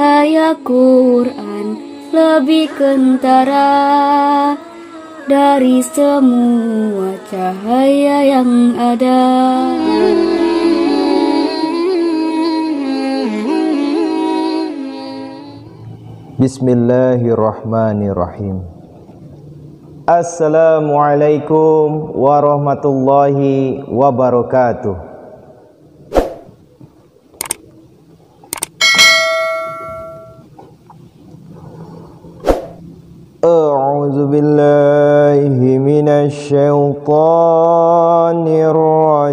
cahaya Quran lebih kentara dari semua cahaya yang ada. Bismillahirrahmanirrahim. Assalamualaikum warahmatullahi wabarakatuh. A'udzu billahi minasy syaithanir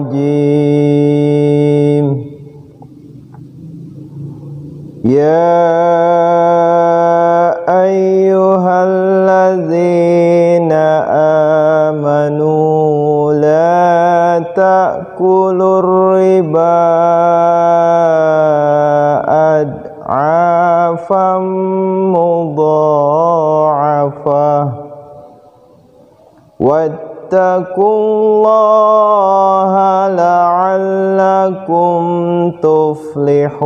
rajim. Ya ayyuhalladzina amanu la ta'kulur riba ad'afam mudha'afah wattaqullaha la'allakum tuflihun.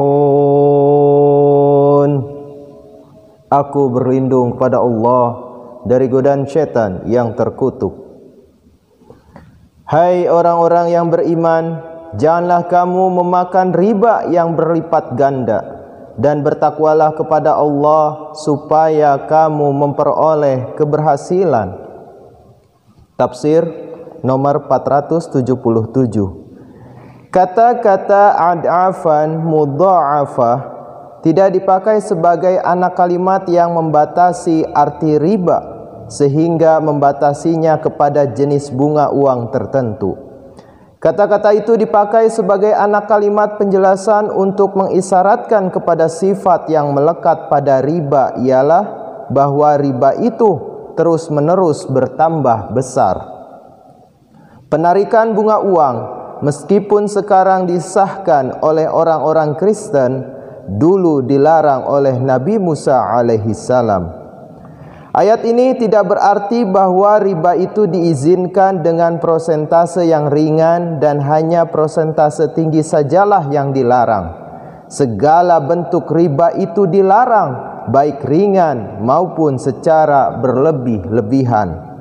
Aku berlindung pada Allah dari godaan syaitan yang terkutuk. Hai orang-orang yang beriman, janganlah kamu memakan riba yang berlipat ganda, dan bertakwalah kepada Allah supaya kamu memperoleh keberhasilan. Tafsir nomor 477. Kata-kata ad'afan mudha'afah tidak dipakai sebagai anak kalimat yang membatasi arti riba sehingga membatasinya kepada jenis bunga uang tertentu. Kata-kata itu dipakai sebagai anak kalimat penjelasan untuk mengisyaratkan kepada sifat yang melekat pada riba, ialah bahwa riba itu terus-menerus bertambah besar. Penarikan bunga uang meskipun sekarang disahkan oleh orang-orang Kristen, dulu dilarang oleh Nabi Musa alaihi salam. Ayat ini tidak berarti bahwa riba itu diizinkan dengan prosentase yang ringan dan hanya prosentase tinggi sajalah yang dilarang. Segala bentuk riba itu dilarang, baik ringan maupun secara berlebih-lebihan.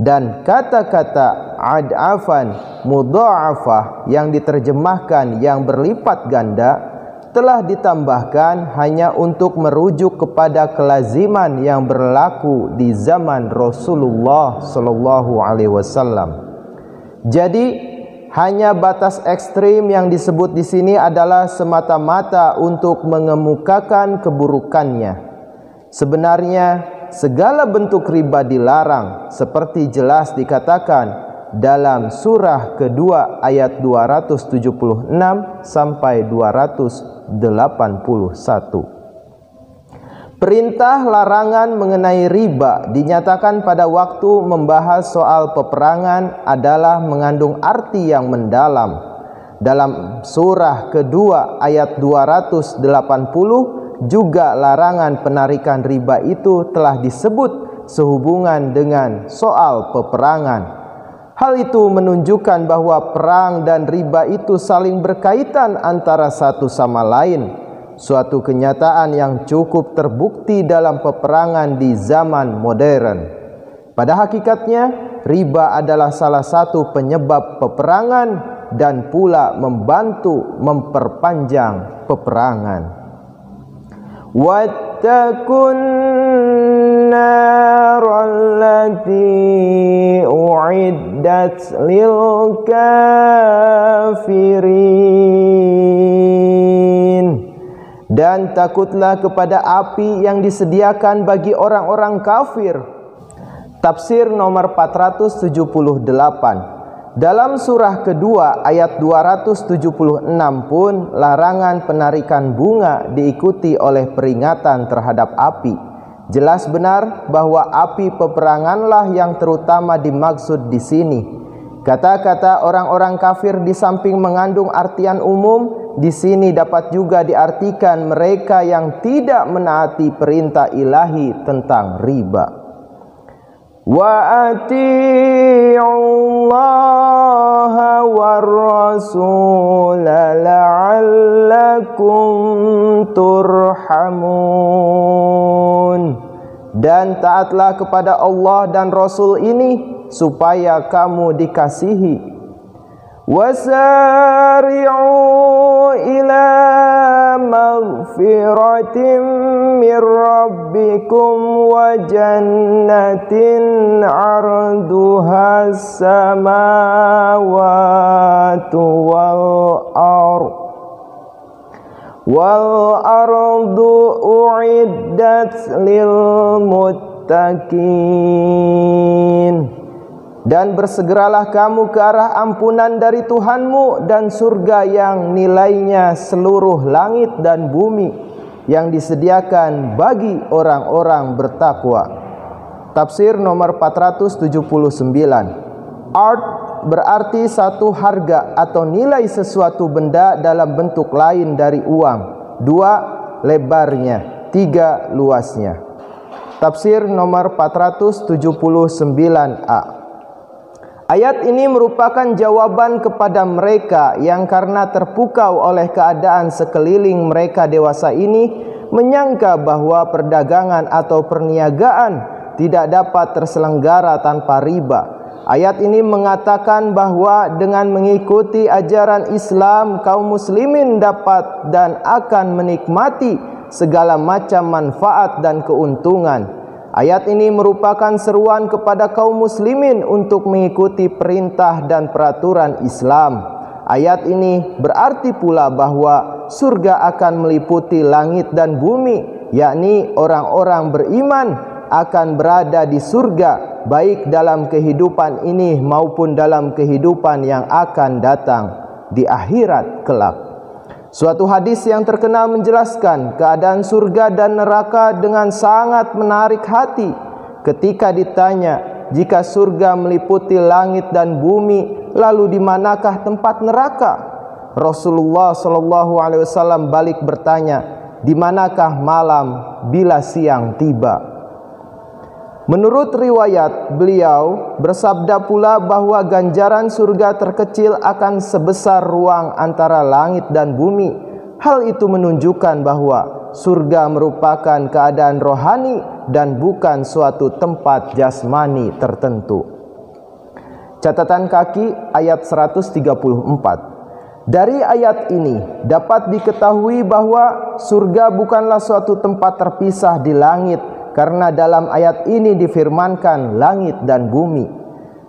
Dan kata-kata ad'afan mudha'afah yang diterjemahkan yang berlipat ganda telah ditambahkan hanya untuk merujuk kepada kelaziman yang berlaku di zaman Rasulullah sallallahu alaihi wasallam. Jadi hanya batas ekstrim yang disebut di sini adalah semata-mata untuk mengemukakan keburukannya. Sebenarnya segala bentuk riba dilarang, seperti jelas dikatakan dalam surah kedua ayat 276 sampai 281. Perintah larangan mengenai riba dinyatakan pada waktu membahas soal peperangan adalah mengandung arti yang mendalam. Dalam surah kedua ayat 280 juga larangan penarikan riba itu telah disebut sehubungan dengan soal peperangan. Hal itu menunjukkan bahwa perang dan riba itu saling berkaitan antara satu sama lain, suatu kenyataan yang cukup terbukti dalam peperangan di zaman modern. Pada hakikatnya, riba adalah salah satu penyebab peperangan dan pula membantu memperpanjang peperangan. Wattaqun narallati uiddat lil kafirin. Dan takutlah kepada api yang disediakan bagi orang-orang kafir. Tafsir nomor 478. Dalam surah kedua ayat 276 pun larangan penarikan bunga diikuti oleh peringatan terhadap api. Jelas benar bahwa api peperanganlah yang terutama dimaksud di sini. Kata-kata orang-orang kafir di samping mengandung artian umum, di sini dapat juga diartikan mereka yang tidak menaati perintah ilahi tentang riba. Wa ati'ullaha war rasul la'allakum turhamun. taatlah kepada Allah dan Rasul ini supaya kamu dikasihi. Wasari'u ila maghfiratin min rabbikum wa jannatin 'arduha as-samawati wal ardu u'iddat lil muttaqin. Dan bersegeralah kamu ke arah ampunan dari Tuhanmu dan surga yang nilainya seluruh langit dan bumi yang disediakan bagi orang-orang bertakwa. Tafsir nomor 479. Art berarti satu harga atau nilai sesuatu benda dalam bentuk lain dari uang. 2. Lebarnya. 3. Luasnya. Tafsir nomor 479a. Ayat ini merupakan jawaban kepada mereka yang karena terpukau oleh keadaan sekeliling mereka dewasa ini menyangka bahwa perdagangan atau perniagaan tidak dapat terselenggara tanpa riba. Ayat ini mengatakan bahwa dengan mengikuti ajaran Islam, kaum muslimin dapat dan akan menikmati segala macam manfaat dan keuntungan. Ayat ini merupakan seruan kepada kaum muslimin untuk mengikuti perintah dan peraturan Islam. Ayat ini berarti pula bahwa surga akan meliputi langit dan bumi, yakni orang-orang beriman akan berada di surga, baik dalam kehidupan ini maupun dalam kehidupan yang akan datang di akhirat kelak. Suatu hadis yang terkenal menjelaskan keadaan surga dan neraka dengan sangat menarik hati. Ketika ditanya, jika surga meliputi langit dan bumi, lalu di manakah tempat neraka? Rasulullah SAW balik bertanya, di manakah malam bila siang tiba? Menurut riwayat, beliau bersabda pula bahwa ganjaran surga terkecil akan sebesar ruang antara langit dan bumi. Hal itu menunjukkan bahwa surga merupakan keadaan rohani dan bukan suatu tempat jasmani tertentu. Catatan kaki ayat 134. Dari ayat ini dapat diketahui bahwa surga bukanlah suatu tempat terpisah di langit, karena dalam ayat ini difirmankan langit dan bumi.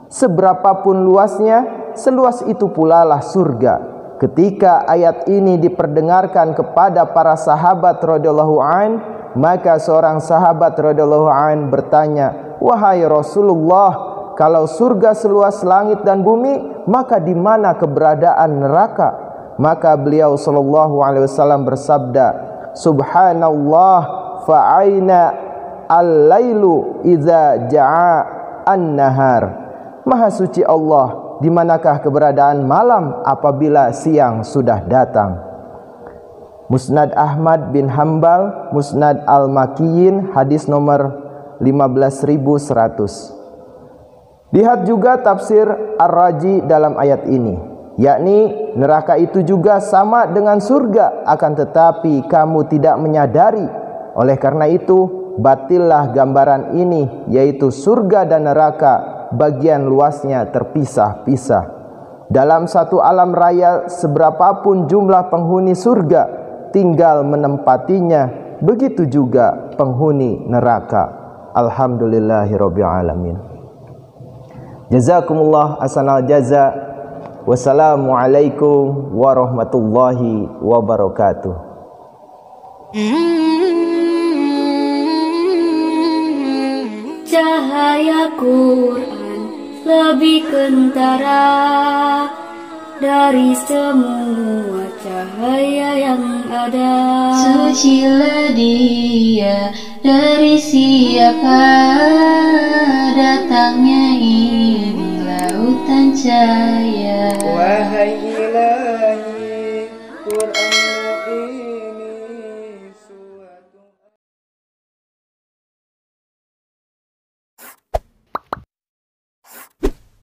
Seberapapun luasnya, seluas itu pula lah surga. Ketika ayat ini diperdengarkan kepada para sahabat radhiyallahu an, maka seorang sahabat radhiyallahu an bertanya, "Wahai Rasulullah, kalau surga seluas langit dan bumi, maka di mana keberadaan neraka?" Maka beliau sallallahu alaihi wasallam bersabda, "Subhanallah, fa'aina al-lailu idza ja'a an-nahar." Maha suci Allah, di manakah keberadaan malam apabila siang sudah datang? Musnad Ahmad bin Hanbal, Musnad Al-Makiyyin, hadis nomor 15100. Lihat juga tafsir Ar-Raji dalam ayat ini, yakni neraka itu juga sama dengan surga, akan tetapi kamu tidak menyadari. Oleh karena itu, batillah gambaran ini, yaitu surga dan neraka bagian luasnya terpisah-pisah. Dalam satu alam raya, seberapapun jumlah penghuni surga tinggal menempatinya, begitu juga penghuni neraka. Alhamdulillahirabbil alamin. Jazakumullah ahsanal jaza. Wassalamualaikum warahmatullahi wabarakatuh. Cahaya Quran lebih kentara dari semua cahaya yang ada. Sucilah dia dari siapa, datangnya ini lautan cahaya.